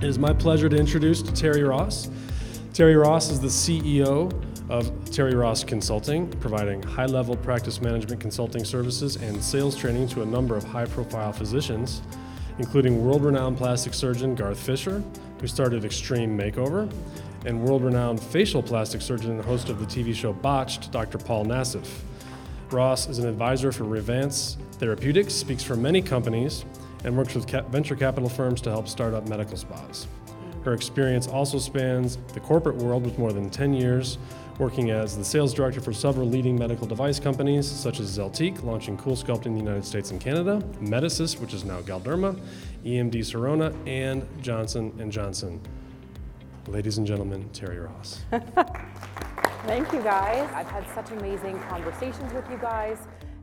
It is my pleasure to introduce Terri Ross. Terri Ross is the CEO of Terri Ross Consulting, providing high-level practice management consulting services and sales training to a number of high-profile physicians, including world-renowned plastic surgeon Garth Fisher, who started Extreme Makeover, and world-renowned facial plastic surgeon and host of the TV show Botched, Dr. Paul Nassif. Ross is an advisor for Revance Therapeutics, speaks for many companies, and works with venture capital firms to help start up medical spas. Her experience also spans the corporate world with more than 10 years, working as the sales director for several leading medical device companies, such as Zeltiq, launching CoolSculpt in the United States and Canada, Medisys, which is now Galderma, EMD Sirona, and Johnson & Johnson. Ladies and gentlemen, Terri Ross. Thank you, guys. I've had such amazing conversations with you guys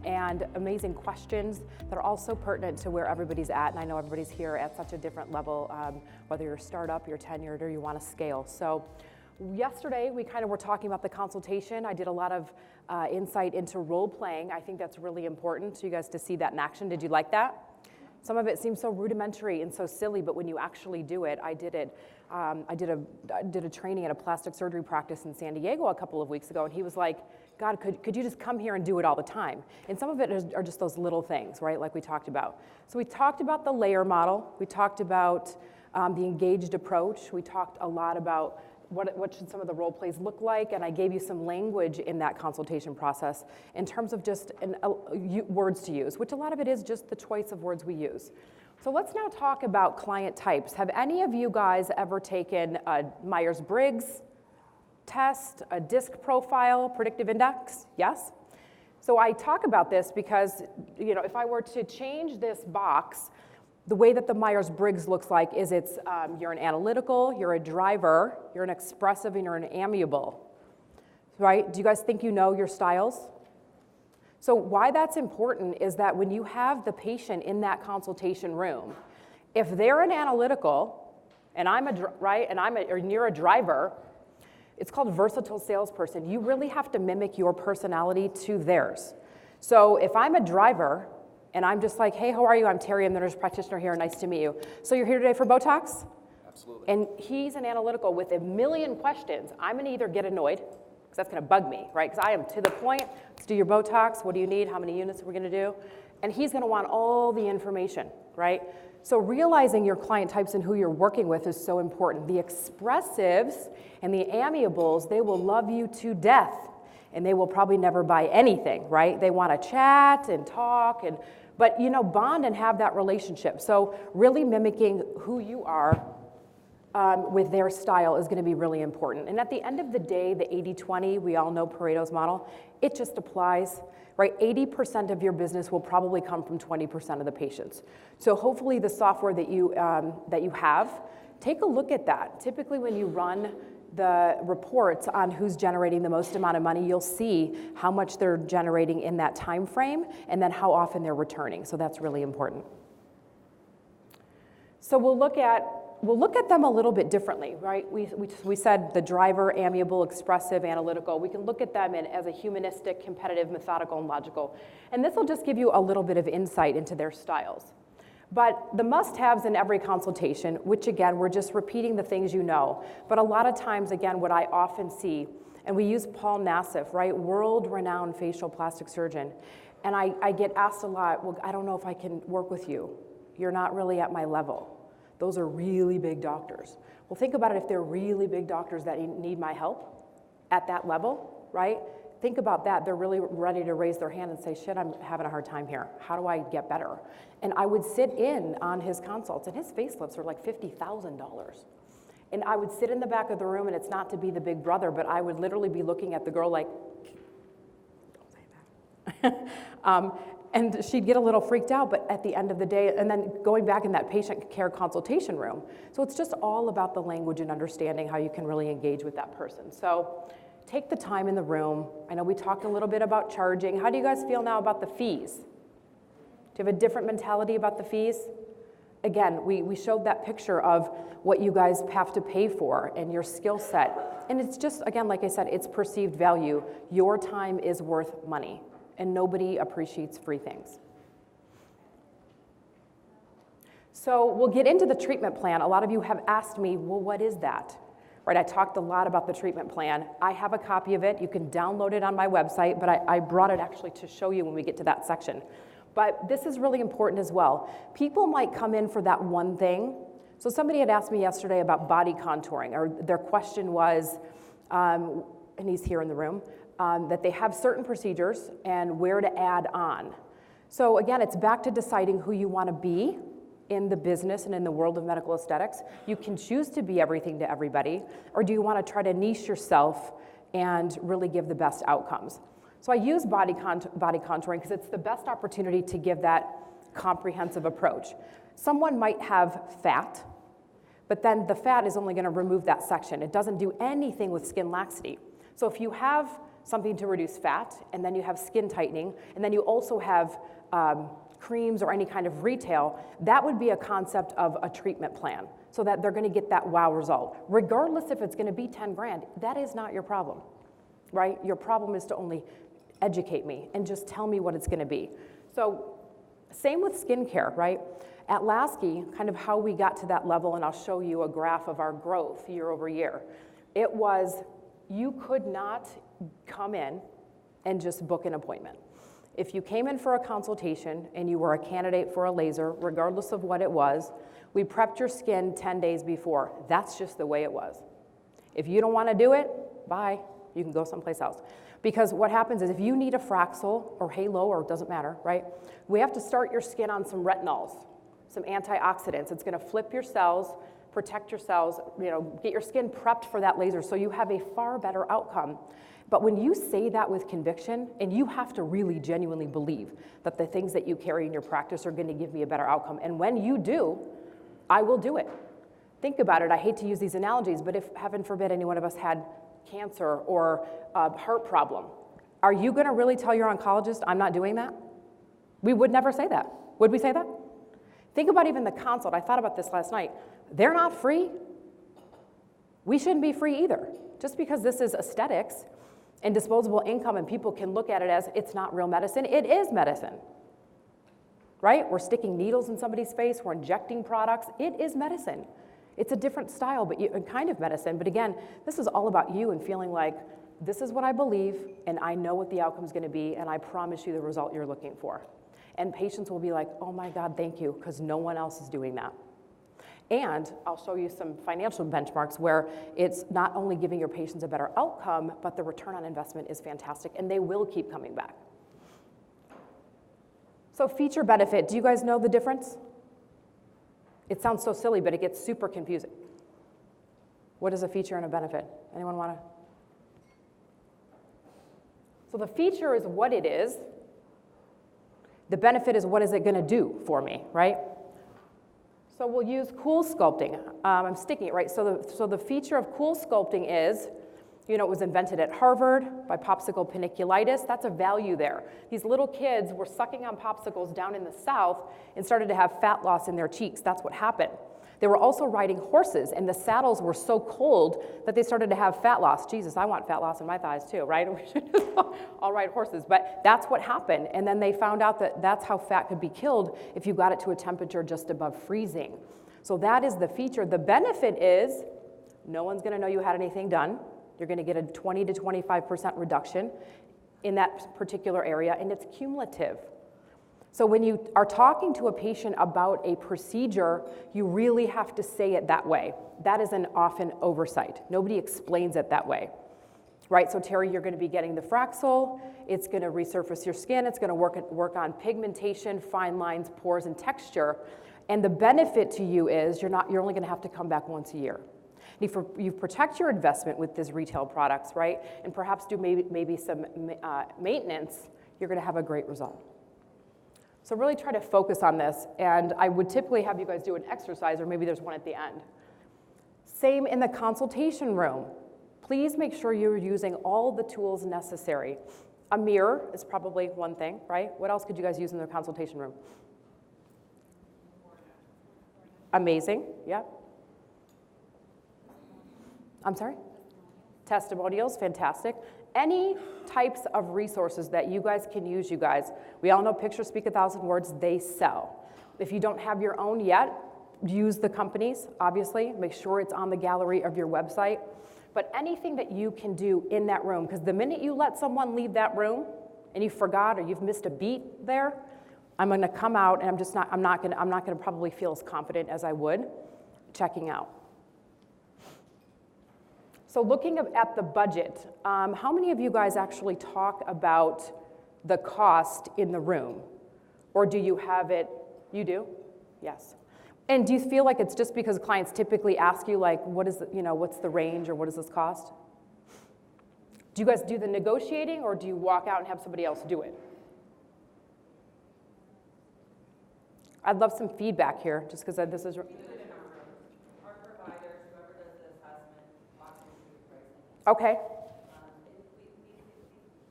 and amazing questions that are also pertinent to where everybody's at. And I know everybody's here at such a different level, whether you're a startup, you're tenured, or you want to scale. So yesterday, we kind of were talking about the consultation. I did a lot of insight into role playing. I think that's really important to you guys to see that in action. Did you like that? Some of it seems so rudimentary and so silly, but when you actually do it, I did it. I did a training at a plastic surgery practice in San Diego a couple of weeks ago, and he was like, God, could you just come here and do it all the time? And some of it are just those little things, right, like we talked about. So we talked about the layer model. We talked about the engaged approach. We talked a lot about what should some of the role plays look like, and I gave you some language in that consultation process in terms of just words to use, which a lot of it is just the choice of words we use. So let's now talk about client types. Have any of you guys ever taken a Myers-Briggs test, a DISC profile, predictive index? Yes? So I talk about this because, if I were to change this box, the way that the Myers-Briggs looks like is you're an analytical, you're a driver, you're an expressive, and you're an amiable, right? Do you guys think you know your styles? So why that's important is that when you have the patient in that consultation room, if they're an analytical, and you're a driver, it's called versatile salesperson. You really have to mimic your personality to theirs. So if I'm a driver, and I'm just like, hey, how are you? I'm Terri, I'm the nurse practitioner here, nice to meet you. So you're here today for Botox? Absolutely. And he's an analytical with a million questions. I'm gonna either get annoyed, because that's gonna bug me, right? Because I am to the point, let's do your Botox, what do you need, how many units are we gonna do? And he's gonna want all the information, right? So realizing your client types and who you're working with is so important. The expressives and the amiables, they will love you to death, and they will probably never buy anything, right? They wanna chat and talk, but bond and have that relationship. So really mimicking who you are with their style is gonna be really important. And at the end of the day, the 80-20, we all know Pareto's model, it just applies, right? 80% of your business will probably come from 20% of the patients. So hopefully the software that you have, take a look at that. Typically when you run the reports on who's generating the most amount of money, you'll see how much they're generating in that time frame and then how often they're returning. So that's really important. So we'll look at them a little bit differently, right? We said the driver, amiable, expressive, analytical. We can look at them as a humanistic, competitive, methodical, and logical. And this will just give you a little bit of insight into their styles. But the must-haves in every consultation, which again, we're just repeating the things you know. But a lot of times, again, what I often see, and we use Paul Nassif, right? World-renowned facial plastic surgeon. And I get asked a lot, well, I don't know if I can work with you. You're not really at my level. Those are really big doctors. Well, think about it, if they're really big doctors that need my help at that level, right? Think about that. They're really ready to raise their hand and say, shit, I'm having a hard time here. How do I get better? And I would sit in on his consults, and his facelifts are like $50,000. And I would sit in the back of the room, and it's not to be the big brother, but I would literally be looking at the girl like, don't say that. And she'd get a little freaked out, but at the end of the day, and then going back in that patient care consultation room. So it's just all about the language and understanding how you can really engage with that person. So take the time in the room. I know we talked a little bit about charging. How do you guys feel now about the fees? Do you have a different mentality about the fees? Again, we showed that picture of what you guys have to pay for and your skill set. And it's just, again, like I said, it's perceived value. Your time is worth money, and nobody appreciates free things. So we'll get into the treatment plan. A lot of you have asked me, well, what is that? Right, I talked a lot about the treatment plan. I have a copy of it. You can download it on my website, but I brought it actually to show you when we get to that section. But this is really important as well. People might come in for that one thing. So somebody had asked me yesterday about body contouring, or their question was, and he's here in the room, that they have certain procedures and where to add on. So again, it's back to deciding who you want to be in the business and in the world of medical aesthetics. You can choose to be everything to everybody, or do you want to try to niche yourself and really give the best outcomes? So I use body contouring because it's the best opportunity to give that comprehensive approach. Someone might have fat, but then the fat is only going to remove that section. It doesn't do anything with skin laxity. So if you have something to reduce fat, and then you have skin tightening, and then you also have creams or any kind of retail, that would be a concept of a treatment plan so that they're going to get that wow result. Regardless if it's going to be 10 grand, that is not your problem, right? Your problem is to only educate me and just tell me what it's going to be. So same with skincare, right? At Lasky, kind of how we got to that level, and I'll show you a graph of our growth year over year. It was, you could not come in and just book an appointment. If you came in for a consultation and you were a candidate for a laser, regardless of what it was, we prepped your skin 10 days before. That's just the way it was. If you don't want to do it, bye. You can go someplace else. Because what happens is if you need a Fraxel or Halo, or it doesn't matter, right? We have to start your skin on some retinols, some antioxidants. It's going to flip your cells, protect your cells, get your skin prepped for that laser so you have a far better outcome. But when you say that with conviction, and you have to really genuinely believe that the things that you carry in your practice are going to give me a better outcome, and when you do, I will do it. Think about it. I hate to use these analogies, but if, heaven forbid, any one of us had cancer or a heart problem, are you going to really tell your oncologist, I'm not doing that? We would never say that. Would we say that? Think about even the consult. I thought about this last night. They're not free. We shouldn't be free either. Just because this is aesthetics and disposable income and people can look at it as it's not real medicine, it is medicine, right? We're sticking needles in somebody's face, we're injecting products, it is medicine. It's a different style, but kind of medicine, but again, this is all about you and feeling like, this is what I believe, and I know what the outcome is gonna be, and I promise you the result you're looking for. And patients will be like, oh my God, thank you, because no one else is doing that. And I'll show you some financial benchmarks where it's not only giving your patients a better outcome, but the return on investment is fantastic, and they will keep coming back. So feature benefit, do you guys know the difference? It sounds so silly, but it gets super confusing. What is a feature and a benefit? Anyone want to? So the feature is what it is. The benefit is what is it going to do for me, right? So we'll use cool sculpting. I'm sticking it, right? So the feature of cool sculpting is, it was invented at Harvard by popsicle paniculitis. That's a value there. These little kids were sucking on popsicles down in the South and started to have fat loss in their cheeks. That's what happened. They were also riding horses, and the saddles were so cold that they started to have fat loss. Jesus, I want fat loss in my thighs too, right? We should just all ride horses. But that's what happened. And then they found out that that's how fat could be killed if you got it to a temperature just above freezing. So that is the feature. The benefit is no one's going to know you had anything done. You're going to get a 20 to 25% reduction in that particular area, and it's cumulative. So when you are talking to a patient about a procedure, you really have to say it that way. That is an often oversight. Nobody explains it that way, right? So Terri, you're going to be getting the Fraxel. It's going to resurface your skin. It's going to work on pigmentation, fine lines, pores, and texture. And the benefit to you is you're only going to have to come back once a year. If you protect your investment with these retail products, right, and perhaps do maybe some maintenance, you're going to have a great result. So really try to focus on this, and I would typically have you guys do an exercise, or maybe there's one at the end. Same in the consultation room. Please make sure you're using all the tools necessary. A mirror is probably one thing, right? What else could you guys use in the consultation room? Amazing, yeah. I'm sorry? Testimonials, fantastic. Any types of resources that you guys can use, you guys. We all know pictures speak 1,000 words, they sell. If you don't have your own yet, use the companies, obviously. Make sure it's on the gallery of your website. But anything that you can do in that room, because the minute you let someone leave that room and you forgot or you've missed a beat there, I'm going to come out and I'm not going to probably feel as confident as I would checking out. So looking at the budget, how many of you guys actually talk about the cost in the room? Or do you have it, you do? Yes. And do you feel like it's just because clients typically ask you like, what's the range or what does this cost? Do you guys do the negotiating or do you walk out and have somebody else do it? I'd love some feedback here, just because this is... We do it in our room. Our providers, whoever does the assessment, walks us through pricing. Okay. We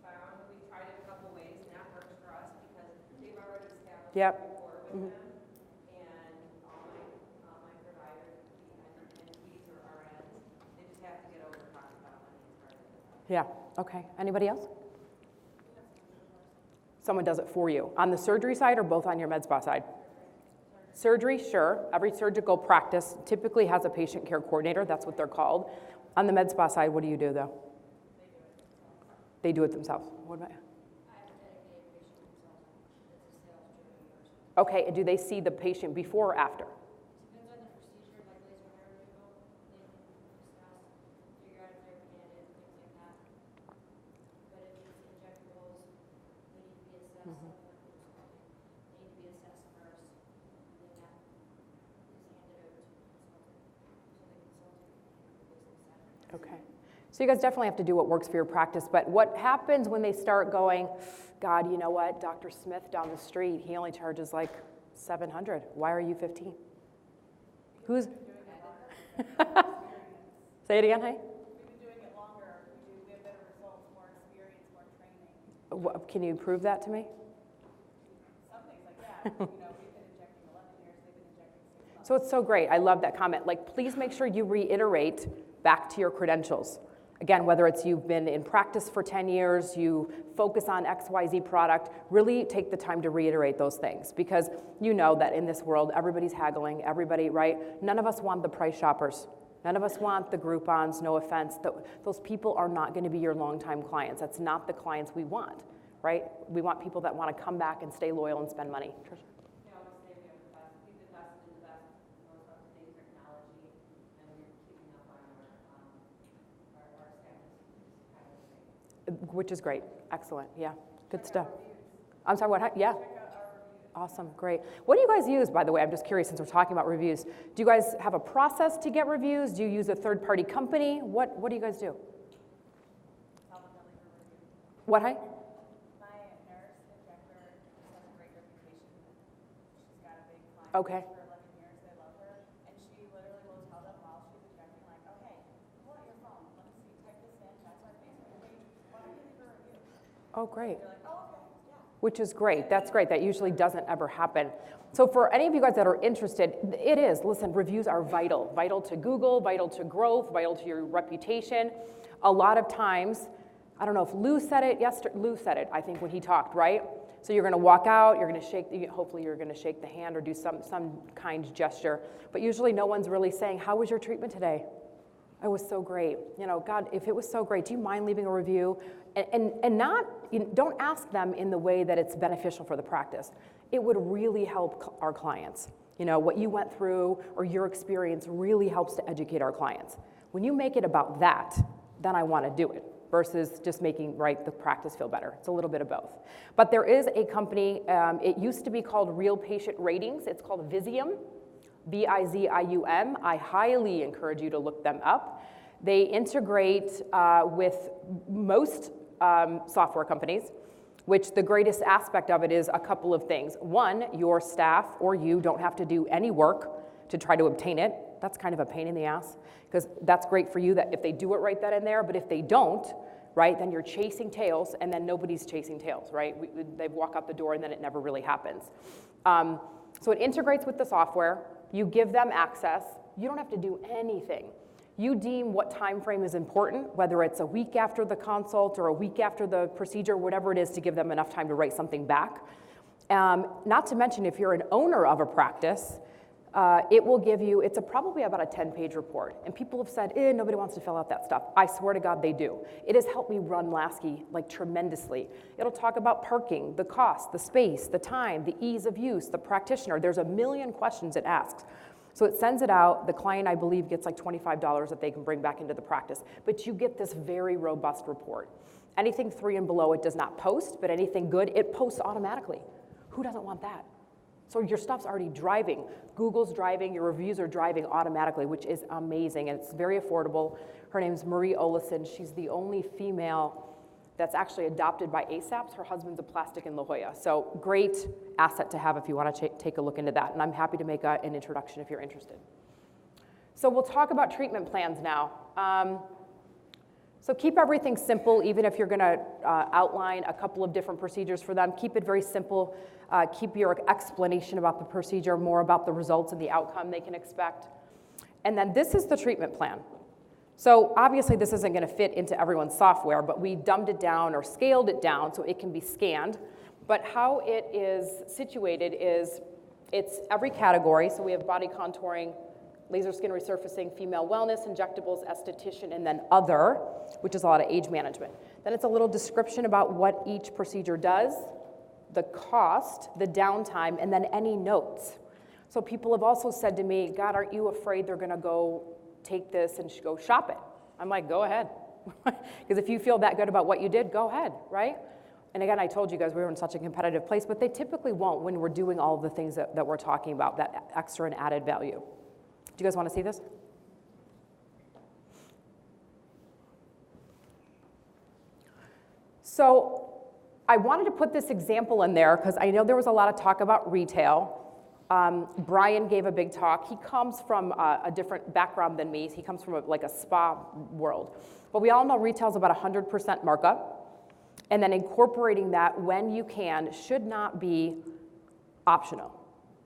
found, we tried it a couple ways, and that works for us because we've already established Yep. rapport with them. And all my providers, and fees or RNs, they just have to get over talking about money as part of it. Yeah, okay. Anybody else? Someone does it for you. On the surgery side or both on your med spa side? Surgery, sure. Every surgical practice typically has a patient care coordinator. That's what they're called. On the med spa side, what do you do, though? They do it themselves. What about you? I have a dedicated patient consultant. It's a sales-driven person. Okay, and do they see the patient before or after? Depends on the procedure, like laser hair removal. They can discuss, figure out if they're a candidate, things like that. But if it's injectables, they need to be assessed. They need to be assessed first. And then that is handed over to the consultant. So the consultant can handle the business side. Okay. So you guys definitely have to do what works for your practice, but what happens when they start going, God, you know what, Dr. Smith down the street, he only charges like $700. Why are you 15? Who's? Say it again, hey? We've been doing it longer. We have better results, more experience, more training. Can you prove that to me? Some things like that. We've been injecting 11 years, they've been injecting 6 months. So it's so great. I love that comment. Like, please make sure you reiterate back to your credentials. Again, whether it's you've been in practice for 10 years, you focus on XYZ product, really take the time to reiterate those things because you know that in this world, everybody's haggling, everybody, right? None of us want the price shoppers. None of us want the Groupons, no offense. Those people are not going to be your longtime clients. That's not the clients we want, right? We want people that want to come back and stay loyal and spend money. Tricia? We always say we have the best, we've invested in the best, most up-to-date technology, and we're keeping up on our status. Which is great. Excellent. Yeah. Good stuff. I'm sorry, what? Yeah. Awesome. Great. What do you guys use, by the way? I'm just curious since we're talking about reviews. Do you guys have a process to get reviews? Do you use a third-party company? What do you guys do? What, hey? My nurse injector just has a great reputation. She's got a big client Okay. base for 11 years. They love her. And she literally will tell them while she's injecting, like, okay, pull out your phone. Let me see. Type this in. That's our Facebook page. Why don't you leave a review? Oh, great. They're like, oh, okay, yeah. Which is great. That's great. That usually doesn't ever happen. So for any of you guys that are interested, it is. Listen, reviews are vital. Vital to Google, vital to growth, vital to your reputation. A lot of times, I don't know if Lou said it yesterday. Lou said it, I think, when he talked, right? So you're going to walk out, you're going to shake, hopefully you're going to shake the hand or do some kind gesture. But usually no one's really saying, how was your treatment today? It was so great. You know, God, if it was so great, do you mind leaving a review? And not, don't ask them in the way that it's beneficial for the practice. It would really help our clients. You know, what you went through or your experience really helps to educate our clients. When you make it about that, then I want to do it versus just making the practice feel better. It's a little bit of both. But there is a company, it used to be called Real Patient Ratings. It's called Vizium, Vizium. I highly encourage you to look them up. They integrate with most software companies, which the greatest aspect of it is a couple of things. One, your staff or you don't have to do any work to try to obtain it. That's kind of a pain in the ass because that's great for you that if they do it right then and there, but if they don't, right, then you're chasing tails and then nobody's chasing tails, right? They walk out the door and then it never really happens. So it integrates with the software. You give them access. You don't have to do anything. You deem what time frame is important, whether it's a week after the consult or a week after the procedure, whatever it is, to give them enough time to write something back. Not to mention if you're an owner of a practice, It will give you, it's probably about a 10-page report. And people have said, nobody wants to fill out that stuff. I swear to God they do. It has helped me run Lasky like tremendously. It'll talk about parking, the cost, the space, the time, the ease of use, the practitioner. There's a million questions it asks. So it sends it out. The client, I believe, gets like $25 that they can bring back into the practice. But you get this very robust report. Anything 3 and below, it does not post, but anything good, it posts automatically. Who doesn't want that? So your stuff's already driving. Google's driving, your reviews are driving automatically, which is amazing, and it's very affordable. Her name's Marie Olison. She's the only female that's actually adopted by ASAPS. Her husband's a plastic in La Jolla. So great asset to have if you want to take a look into that, and I'm happy to make an introduction if you're interested. So we'll talk about treatment plans now. So keep everything simple, even if you're gonna outline a couple of different procedures for them. Keep it very simple. Keep your explanation about the procedure more about the results and the outcome they can expect. And then this is the treatment plan. So obviously this isn't gonna fit into everyone's software, but we dumbed it down or scaled it down so it can be scanned. But how it is situated is it's every category. So we have body contouring, laser skin resurfacing, female wellness, injectables, esthetician, and then other, which is a lot of age management. Then it's a little description about what each procedure does, the cost, the downtime, and then any notes. So people have also said to me, God, aren't you afraid they're gonna go take this and go shop it? I'm like, go ahead. Because if you feel that good about what you did, go ahead, right? And again, I told you guys we were in such a competitive place, but they typically won't when we're doing all of the things that we're talking about, that extra and added value. Do you guys want to see this? So I wanted to put this example in there because I know there was a lot of talk about retail. Brian gave a big talk. He comes from a different background than me. He comes from like a spa world. But we all know retail is about 100% markup. And then incorporating that when you can should not be optional.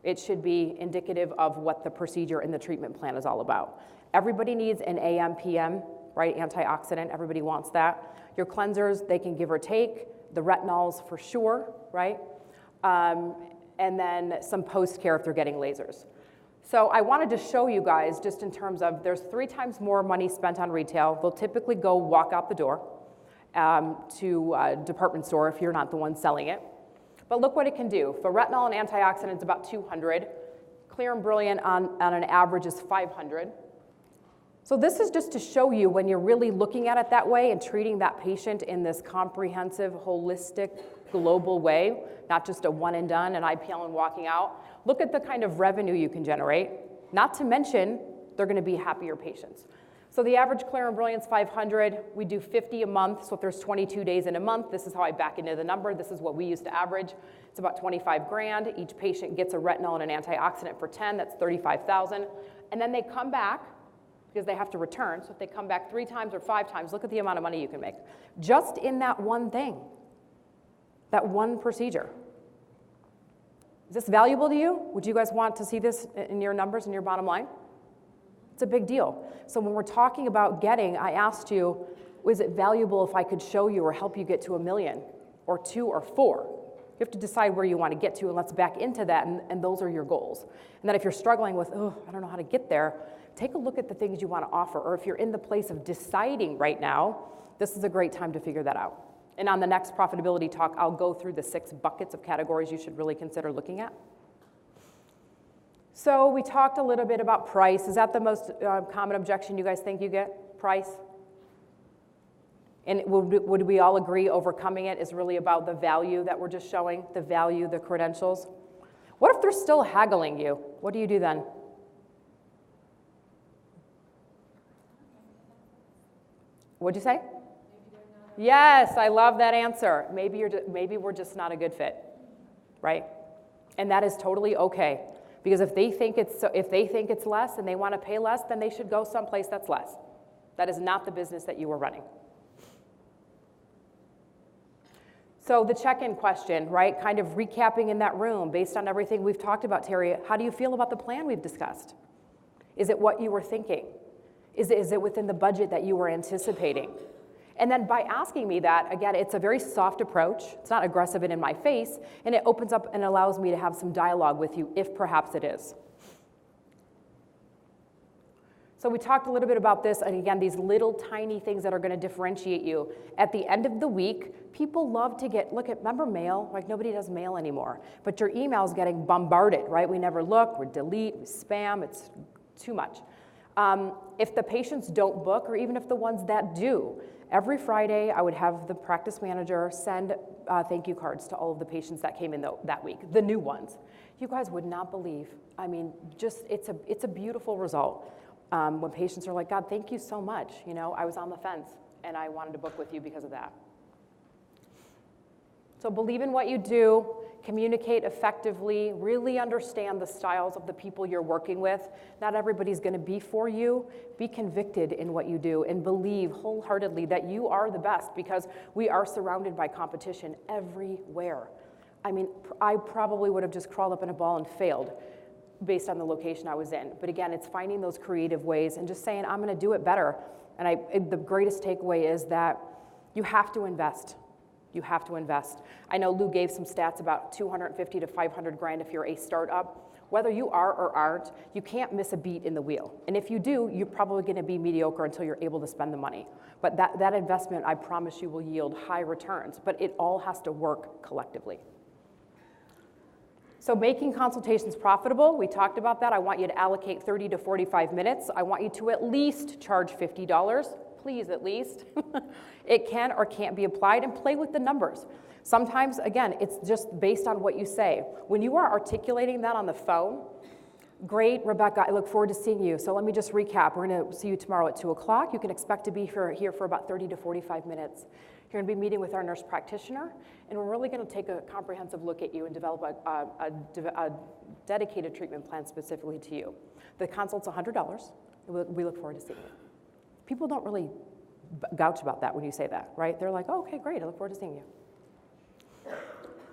It should be indicative of what the procedure and the treatment plan is all about. Everybody needs an AM, PM, right? Antioxidant, everybody wants that. Your cleansers, they can give or take. The retinols for sure, right? And then some post-care if they're getting lasers. So I wanted to show you guys just in terms of there's 3 times more money spent on retail. They'll typically go walk out the door to a department store if you're not the one selling it. But look what it can do. For retinol and antioxidants, about 200. Clear and Brilliant on an average is 500. So this is just to show you when you're really looking at it that way and treating that patient in this comprehensive, holistic, global way, not just a one and done, an IPL and walking out. Look at the kind of revenue you can generate. Not to mention, they're gonna be happier patients. So the average Clear and Brilliant's 500. We do 50 a month, so if there's 22 days in a month, this is how I back into the number. This is what we used to average. It's about 25 grand. Each patient gets a retinol and an antioxidant for 10, that's 35,000. And then they come back, because they have to return, so if they come back 3 times or 5 times, look at the amount of money you can make. Just in that one thing, that one procedure. Is this valuable to you? Would you guys want to see this in your numbers, in your bottom line? It's a big deal. So when we're talking about getting, I asked you, was it valuable if I could show you or help you get to $1 million or 2 or 4? You have to decide where you want to get to, and let's back into that, and those are your goals. And then if you're struggling with, I don't know how to get there, take a look at the things you want to offer, or if you're in the place of deciding right now, this is a great time to figure that out. And on the next profitability talk, I'll go through the 6 buckets of categories you should really consider looking at. So we talked a little bit about price. Is that the most common objection you guys think you get? Price? And would we all agree overcoming it is really about the value that we're just showing, the value, the credentials? What if they're still haggling you? What do you do then? What'd you say? Yes, I love that answer. Maybe we're just not a good fit, right? And that is totally okay. Because if they think it's less and they want to pay less, then they should go someplace that's less. That is not the business that you were running. So the check-in question, right? Kind of recapping in that room based on everything we've talked about, Terri. How do you feel about the plan we've discussed? Is it what you were thinking? Is it within the budget that you were anticipating? And then by asking me that, again, it's a very soft approach. It's not aggressive and in my face, and it opens up and allows me to have some dialogue with you if perhaps it is. So we talked a little bit about this, and again, these little tiny things that are going to differentiate you. At the end of the week, people love to remember mail? Like nobody does mail anymore, but your email's getting bombarded, right? We never look, we delete, we spam, it's too much. If the patients don't book, or even if the ones that do, every Friday I would have the practice manager send thank you cards to all of the patients that came in that week, the new ones. You guys would not believe, I mean, just it's a beautiful result. When patients are like, God, thank you so much. You know, I was on the fence and I wanted to book with you because of that. So believe in what you do, communicate effectively, really understand the styles of the people you're working with. Not everybody's going to be for you. Be convicted in what you do and believe wholeheartedly that you are the best, because we are surrounded by competition everywhere. I mean, I probably would have just crawled up in a ball and failed based on the location I was in. But again, it's finding those creative ways and just saying, I'm going to do it better. And the greatest takeaway is that you have to invest. You have to invest. I know Lou gave some stats about 250 to 500 grand if you're a startup. Whether you are or aren't, you can't miss a beat in the wheel. And if you do, you're probably going to be mediocre until you're able to spend the money. But that investment, I promise you, will yield high returns. But it all has to work collectively. So making consultations profitable, we talked about that. I want you to allocate 30 to 45 minutes. I want you to at least charge $50, please at least. It can or can't be applied, and play with the numbers. Sometimes, again, it's just based on what you say. When you are articulating that on the phone, great, Rebecca, I look forward to seeing you. So let me just recap. We're going to see you tomorrow at 2 o'clock. You can expect to be here for about 30 to 45 minutes. You're going to be meeting with our nurse practitioner, and we're really going to take a comprehensive look at you and develop a dedicated treatment plan specifically to you. The consult's $100, and we look forward to seeing you. People don't really gouch about that when you say that, right? They're like, oh, okay, great, I look forward to seeing you.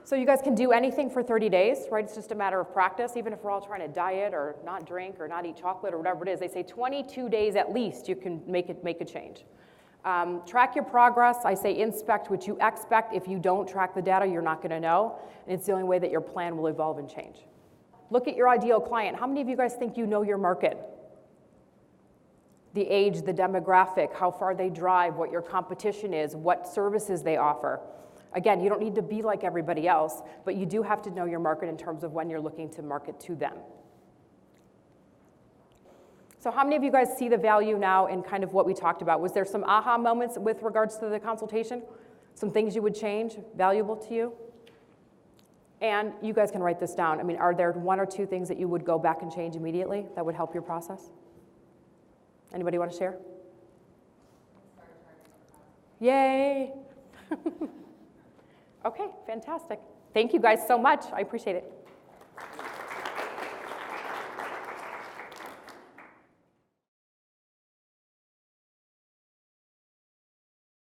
So you guys can do anything for 30 days, right? It's just a matter of practice. Even if we're all trying to diet or not drink or not eat chocolate or whatever it is, they say 22 days at least you can make a change. Track your progress. I say inspect what you expect. If you don't track the data, you're not going to know. And it's the only way that your plan will evolve and change. Look at your ideal client. How many of you guys think you know your market? The age, the demographic, how far they drive, what your competition is, what services they offer. Again, you don't need to be like everybody else, but you do have to know your market in terms of when you're looking to market to them. So how many of you guys see the value now in kind of what we talked about? Was there some aha moments with regards to the consultation? Some things you would change, valuable to you? And you guys can write this down. I mean, are there 1 or 2 things that you would go back and change immediately that would help your process? Anybody want to share? Yay! Okay, fantastic. Thank you guys so much. I appreciate it.